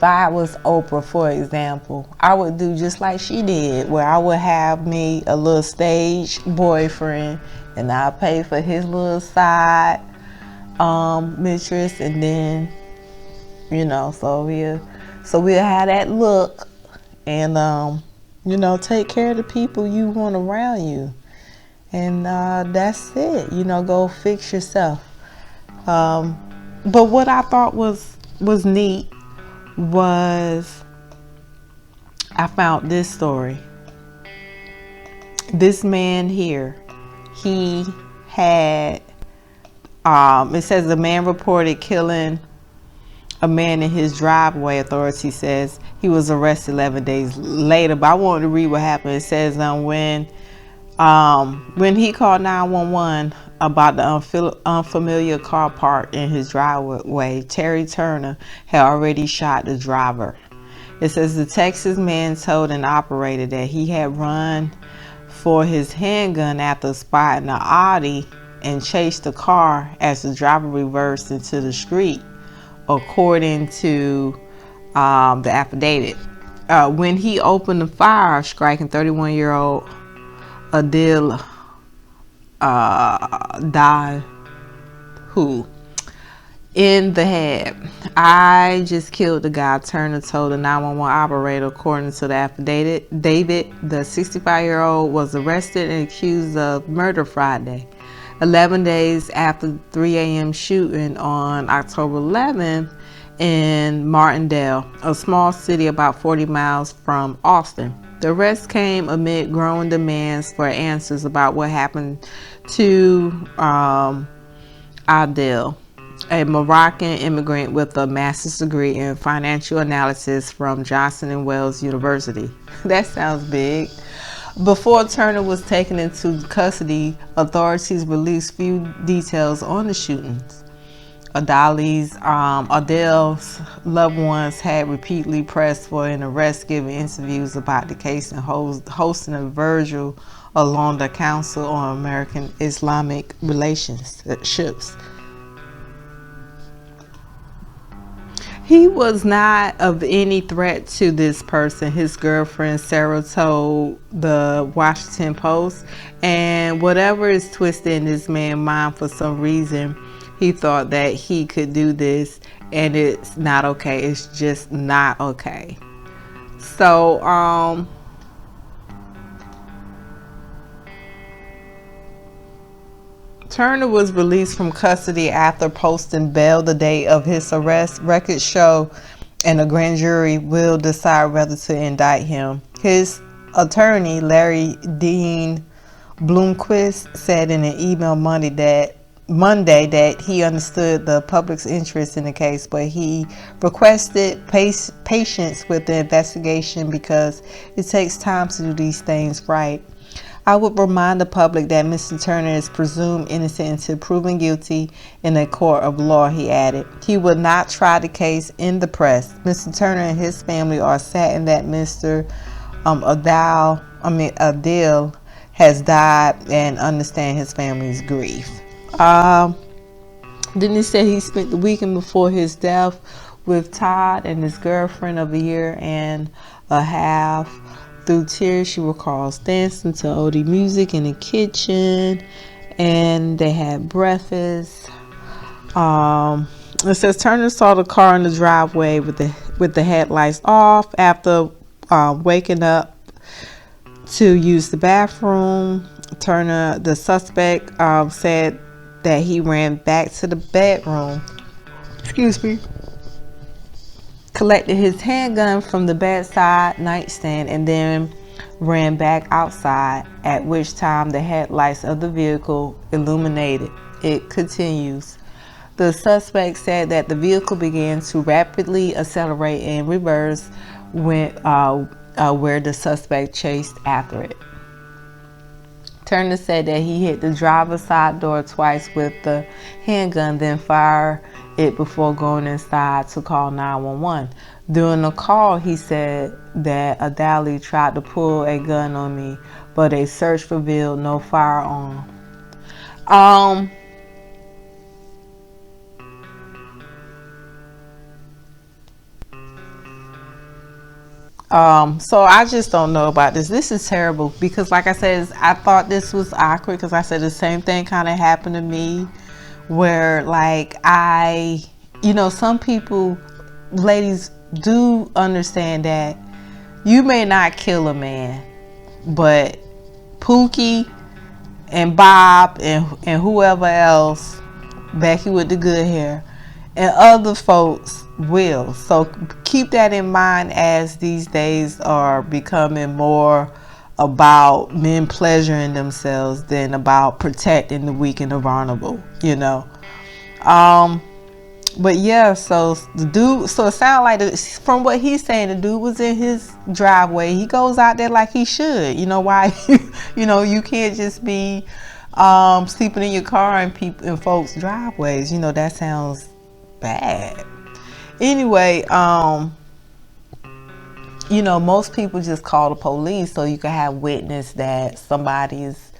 I was Oprah, for example, I would do just like she did, where I would have me a little stage boyfriend, and I'll pay for his little side mistress, and then, you know, so we'll have that look, and you know, take care of the people you want around you, and that's it. You know, go fix yourself. But what I thought was neat was I found this story. This man here, he had It says the man reported killing a man in his driveway. Authority says he was arrested 11 days later. But I wanted to read what happened. It says when he called 911 about the unfamiliar car parked in his driveway, Terry Turner had already shot the driver. It says the Texas man told an operator that he had run for his handgun after spotting an Audi and chased the car as the driver reversed into the street, according to the affidavit. When he opened the fire, striking 31-year-old Adil Dahu in the head. I just killed the guy, Turner told the 911 operator, according to the affidavit. David, the 65-year-old, was arrested and accused of murder Friday, 11 days after the 3 a.m. shooting on October 11th in Martindale, a small city about 40 miles from Austin. The arrest came amid growing demands for answers about what happened to Adil, a Moroccan immigrant with a master's degree in financial analysis from Johnson & Wales University. That sounds big. Before Turner was taken into custody, authorities released few details on the shootings. Adil's loved ones had repeatedly pressed for an arrest, giving interviews about the case and hosting a vigil along the Council on American Islamic Relationships. He was not of any threat to this person, his girlfriend Sarah told the Washington Post. And whatever is twisted in this man's mind, for some reason, he thought that he could do this, and it's not okay. It's just not okay. So, Turner was released from custody after posting bail the day of his arrest. Records show, and a grand jury will decide whether to indict him. His attorney, Larry Dean Bloomquist, said in an email Monday that he understood the public's interest in the case, but he requested patience with the investigation because it takes time to do these things right. I would remind the public that Mr. Turner is presumed innocent until proven guilty in a court of law, he added. He will not try the case in the press. Mr. Turner and his family are saddened that Mr. Adil has died and understand his family's grief. Then he said he spent the weekend before his death with Todd and his girlfriend of a year and a half. Through tears, she recalls dancing to oldie music in the kitchen, and they had breakfast. It says Turner saw the car in the driveway with the headlights off after waking up to use the bathroom. Turner, the suspect, said that he ran back to the bedroom. Collected his handgun from the bedside nightstand and then ran back outside, at which time the headlights of the vehicle illuminated. It continues. The suspect said that the vehicle began to rapidly accelerate in reverse where the suspect chased after it. Turner said that he hit the driver's side door twice with the handgun, then fired it before going inside to call 911. During the call, he said that Adali tried to pull a gun on me, but a search revealed no firearm. So I just don't know about this. This is terrible because, like I said, I thought this was awkward because I said the same thing kind of happened to me, where like some people, ladies, do understand that you may not kill a man, but Pookie and Bob and whoever else, Becky with the good hair, and other folks will. So keep that in mind as these days are becoming more about men pleasuring themselves than about protecting the weak and the vulnerable, But yeah, so the dude, so it sounds like from what he's saying, the dude was in his driveway. He goes out there like he should. You know why? You know, you can't just be sleeping in your car in folks' driveways. You know, that sounds bad. Anyway, you know, most people just call the police so you can have witness that somebody is,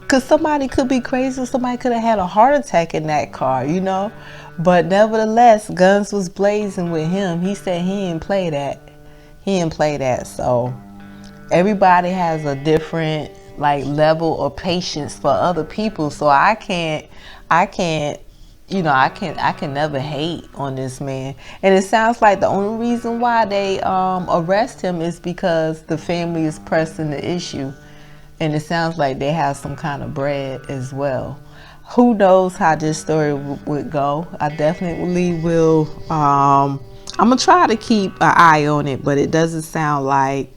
because somebody could be crazy, or somebody could have had a heart attack in that car, you know. But nevertheless, guns was blazing with him. He said he didn't play that. He didn't play that. So everybody has a different like level of patience for other people. So I can never hate on this man. And it sounds like the only reason why they arrest him is because the family is pressing the issue. And it sounds like they have some kind of bread as well. Who knows how this story would go? I definitely will. I'm gonna try to keep an eye on it, but it doesn't sound like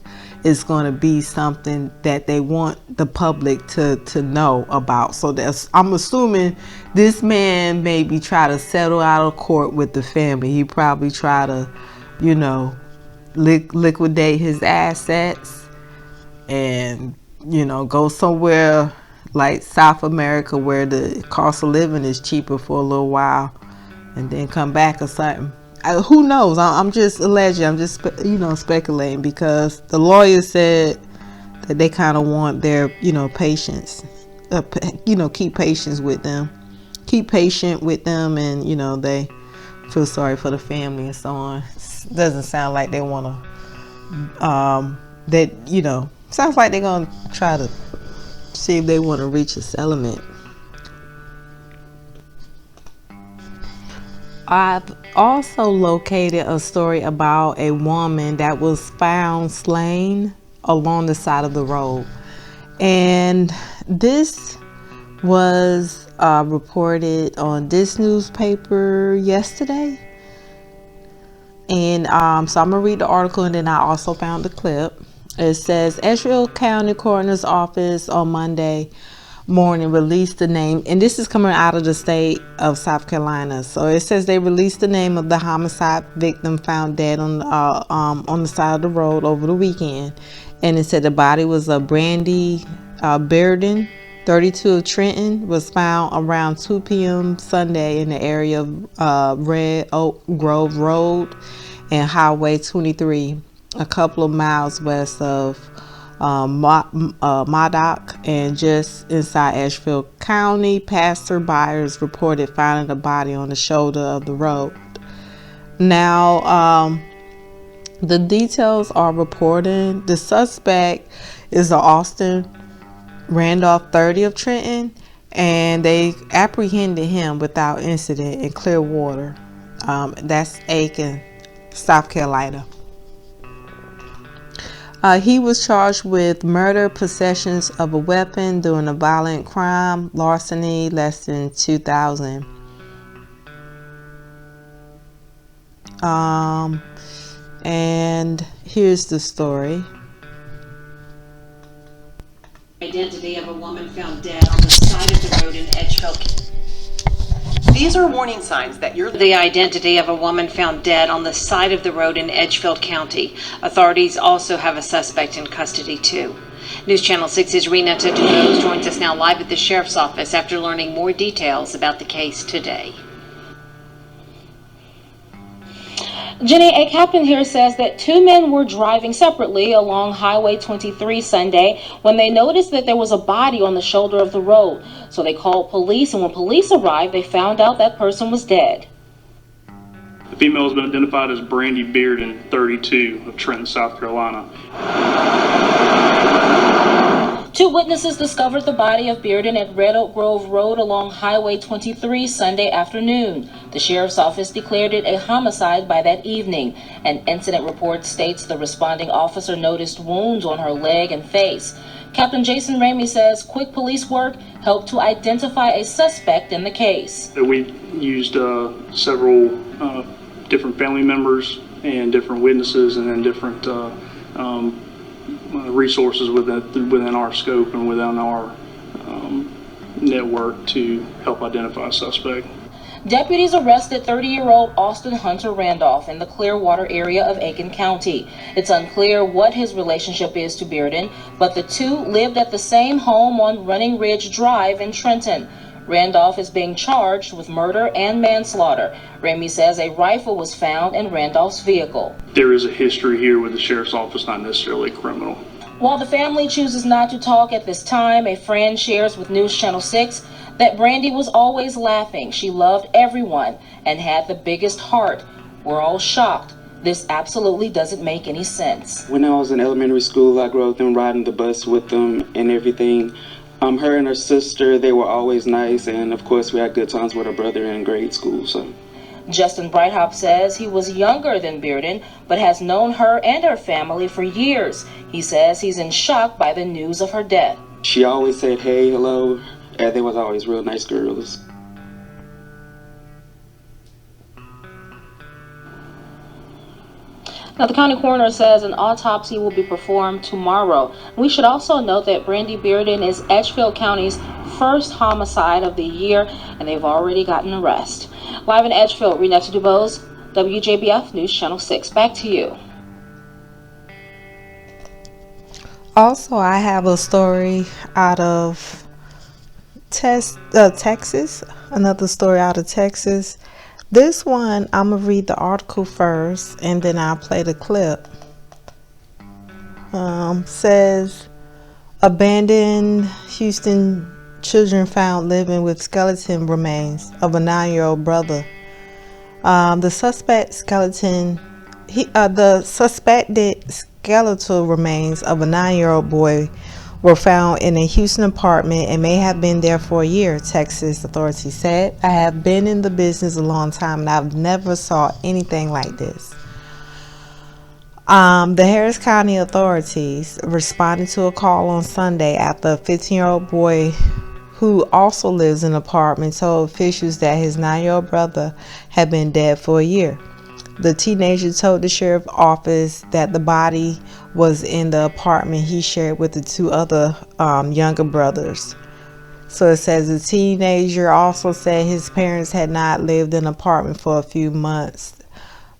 it's gonna be something that they want the public to know about. So I'm assuming this man maybe try to settle out of court with the family. He probably try to, you know, liquidate his assets and, you know, go somewhere like South America where the cost of living is cheaper for a little while and then come back or something. Who knows? I'm just alleging. I'm just, you know, speculating, because the lawyer said that they kind of want their, you know, patience, you know, keep patience with them, keep patient with them, and, you know, they feel sorry for the family and so on. Doesn't sound like they want to, that, you know, sounds like they're going to try to see if they want to reach a settlement. I've also located a story about a woman that was found slain along the side of the road. And this was reported on this newspaper yesterday. And so I'm going to read the article, and then I also found the clip. It says, Edgefield County Coroner's Office on Monday morning released the name, and this is coming out of the state of South Carolina. So it says they released the name of the homicide victim found dead on the side of the road over the weekend, and it said the body was a Brandy Bearden, 32 of Trenton, was found around 2 p.m. Sunday in the area of Red Oak Grove Road and Highway 23, a couple of miles west of Modoc and just inside Edgefield County. Passersby reported finding the body on the shoulder of the road. Now, the details are reporting the suspect is a Austin Randolph, 30 of Trenton, and they apprehended him without incident in Clearwater. That's Aiken, South Carolina. He was charged with murder, possessions of a weapon during a violent crime, larceny, less than $2,000. And here's the story. Identity of a woman found dead on the side of the road in Edgefield. These are warning signs that the identity of a woman found dead on the side of the road in Edgefield County. Authorities also have a suspect in custody too. News Channel 6's Renata DeVos joins us now live at the Sheriff's Office after learning more details about the case today. Jenny, a captain here says that two men were driving separately along Highway 23 Sunday when they noticed that there was a body on the shoulder of the road. So they called police, and when police arrived, they found out that person was dead. The female has been identified as Brandy Bearden, 32, of Trenton, South Carolina. Two witnesses discovered the body of Bearden at Red Oak Grove Road along Highway 23 Sunday afternoon. The Sheriff's Office declared it a homicide by that evening. An incident report states the responding officer noticed wounds on her leg and face. Captain Jason Ramey says quick police work helped to identify a suspect in the case. We used several different family members and different witnesses, and then different resources within our scope and within our network to help identify a suspect. Deputies arrested 30-year-old Austin Hunter Randolph in the Clearwater area of Aiken County. It's unclear what his relationship is to Bearden, but the two lived at the same home on Running Ridge Drive in Trenton. Randolph is being charged with murder and manslaughter. Ramey says a rifle was found in Randolph's vehicle. There is a history here with the sheriff's office, not necessarily criminal. While the family chooses not to talk at this time, a friend shares with News Channel 6 that Brandy was always laughing. She loved everyone and had the biggest heart. We're all shocked. This absolutely doesn't make any sense. When I was in elementary school, I grew up them riding the bus with them and everything. Her and her sister, they were always nice, and of course we had good times with her brother in grade school. So Justin Breithaupt says he was younger than Bearden, but has known her and her family for years. He says he's in shock by the news of her death. She always said, hey, hello, and they was always real nice girls. Now, the county coroner says an autopsy will be performed tomorrow. We should also note that Brandy Bearden is Edgefield County's first homicide of the year, and they've already gotten an arrest. Live in Edgefield, Renetta DuBose, WJBF News Channel 6. Back to you. Also, I have a story out of Texas. Another story out of Texas. This one, I'm going to read the article first, and then I'll play the clip. Says, abandoned Houston children found living with skeleton remains of a 9-year-old brother. The suspected skeletal remains of a 9-year-old boy were found in a Houston apartment and may have been there for a year, Texas authorities said. I have been in the business a long time and I've never saw anything like this. The Harris County authorities responded to a call on Sunday after a 15-year-old boy who also lives in an apartment told officials that his 9-year-old brother had been dead for a year. The teenager told the sheriff's office that the body was in the apartment he shared with the two other younger brothers. So it says the teenager also said his parents had not lived in an apartment for a few months.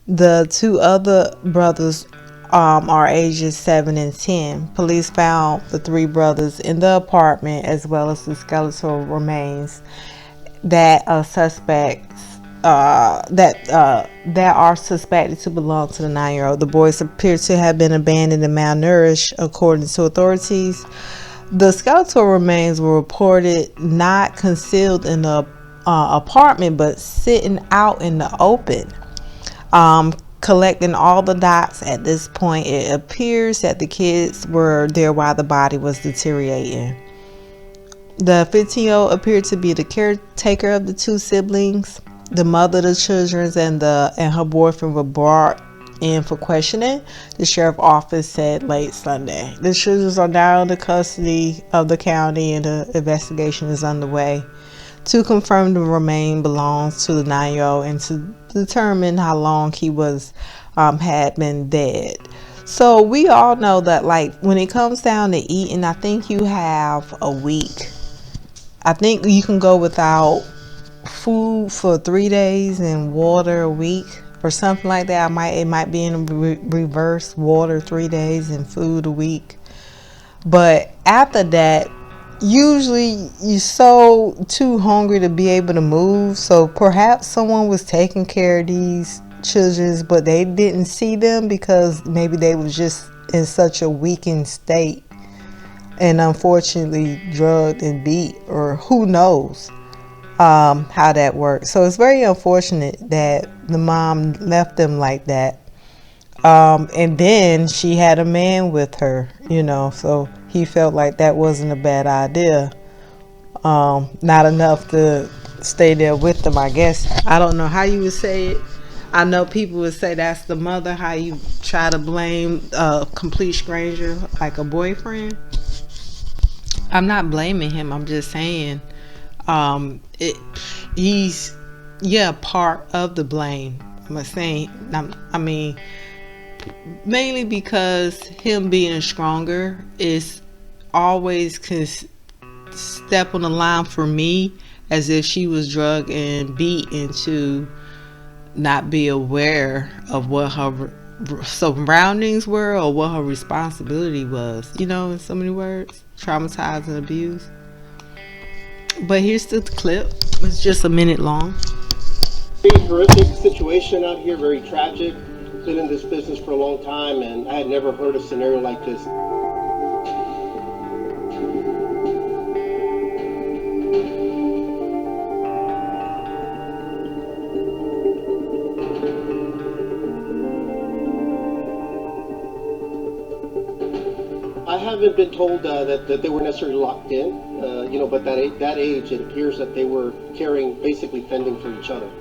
The two other brothers are ages 7 and 10. Police found the 3 brothers in the apartment as well as the skeletal remains that are suspected to belong to the 9-year-old. The boys appear to have been abandoned and malnourished, according to authorities. The skeletal remains were reported not concealed in the apartment, but sitting out in the open. Collecting all the dots at this point, it appears that the kids were there while the body was deteriorating. The 15-year-old appeared to be the caretaker of the 2 siblings. The mother of the children and her boyfriend were brought in for questioning, the sheriff's office said late Sunday. The children are now in the custody of the county and the investigation is underway to confirm the remain belongs to the 9-year-old and to determine how long he was had been dead. So we all know that, like, when it comes down to eating, I think you have a week. I think you can go without food for 3 days and water a week or something like that. It might be in reverse, water 3 days and food a week. But after that, usually you're so too hungry to be able to move. So perhaps someone was taking care of these children, but they didn't see them because maybe they was just in such a weakened state and unfortunately drugged and beat, or who knows how that works. So it's very unfortunate that the mom left them like that. And then she had a man with her, so he felt like that wasn't a bad idea. Not enough to stay there with them, I guess. I don't know how you would say it. I know people would say that's the mother, how you try to blame a complete stranger like a boyfriend. I'm not blaming him. I'm just saying he's part of the blame. I mean, mainly because him being stronger is always can step on the line for me as if she was drugged and beat into not be aware of what her surroundings were or what her responsibility was, you know, in so many words, traumatized and abused. But here's the clip. It's just a minute long. Very horrific situation out here, very tragic. Been in this business for a long time, and I had never heard a scenario like this. I haven't been told that they were necessarily locked in, you know, but that age, it appears that they were caring, basically fending for each other.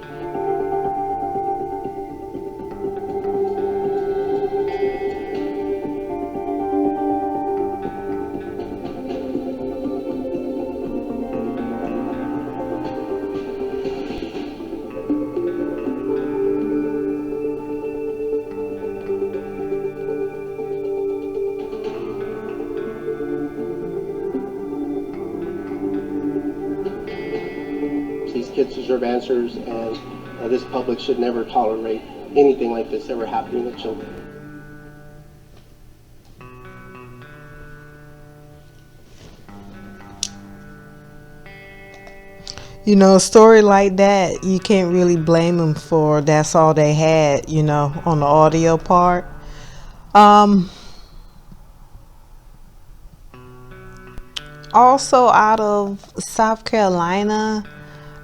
These kids deserve answers, and this public should never tolerate anything like this ever happening to children. You know, a story like that, you can't really blame them for that's all they had, you know, on the audio part. Also out of South Carolina,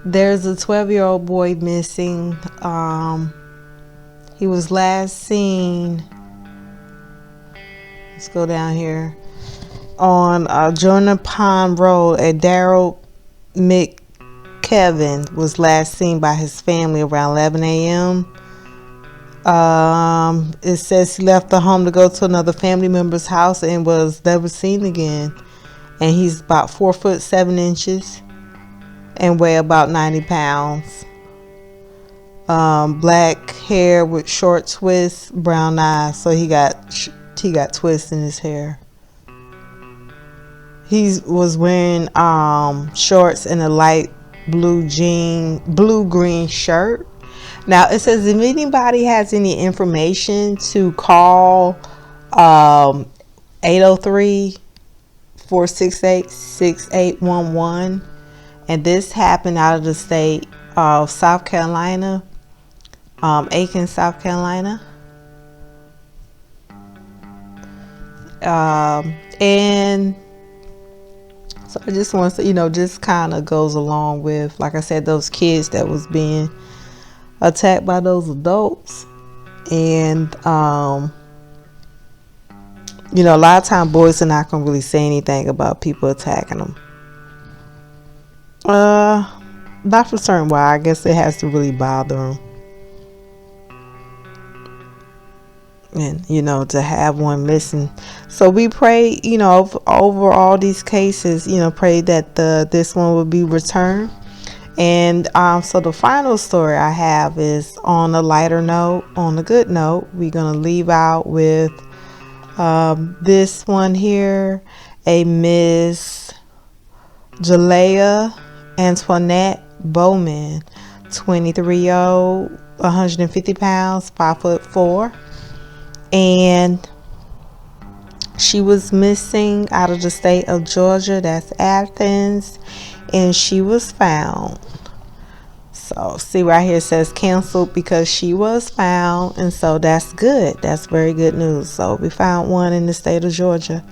there's a 12-year-old boy missing. He was last seen, let's go down here, on Jordan Pond Road at Daryl McKevin was last seen by his family around 11 a.m. It says he left the home to go to another family member's house and was never seen again. And he's about 4'7" and weigh about 90 pounds. Black hair with short twists, brown eyes. So he got twists in his hair. He was wearing shorts and a light blue-green shirt. Now it says if anybody has any information to call 803-468-6811. And this happened out of the state of South Carolina, Aiken, South Carolina. And so I just want to say, you know, just kind of goes along with, like I said, those kids that was being attacked by those adults. And you know, a lot of times boys are not gonna really say anything about people attacking them. Not for certain why. I guess it has to really bother them. And you know, to have one missing. So we pray, you know, over all these cases, you know, pray that this one will be returned. And so the final story I have is on a lighter note, on a good note. We're gonna leave out with this one here, a Miss Jalea Antoinette Bowman, 23-year-old, 150 pounds, 5'4", and she was missing out of the state of Georgia, that's Athens, and she was found. So see right here, it says canceled because she was found, and so that's good. That's very good news. So we found one in the state of Georgia.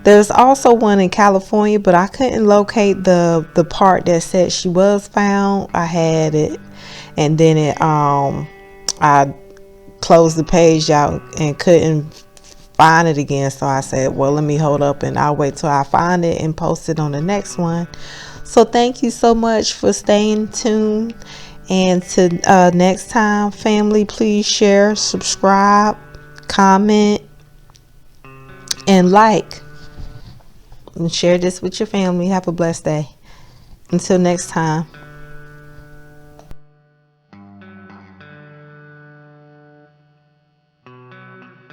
There's also one in California, but I couldn't locate the part that said she was found. I had it, and then it I closed the page out and couldn't find it again. So I said, well, let me hold up and I'll wait till I find it and post it on the next one. So thank you so much for staying tuned. And to next time, family, please share, subscribe, comment, and like. And share this with your family. Have a blessed day. Until next time.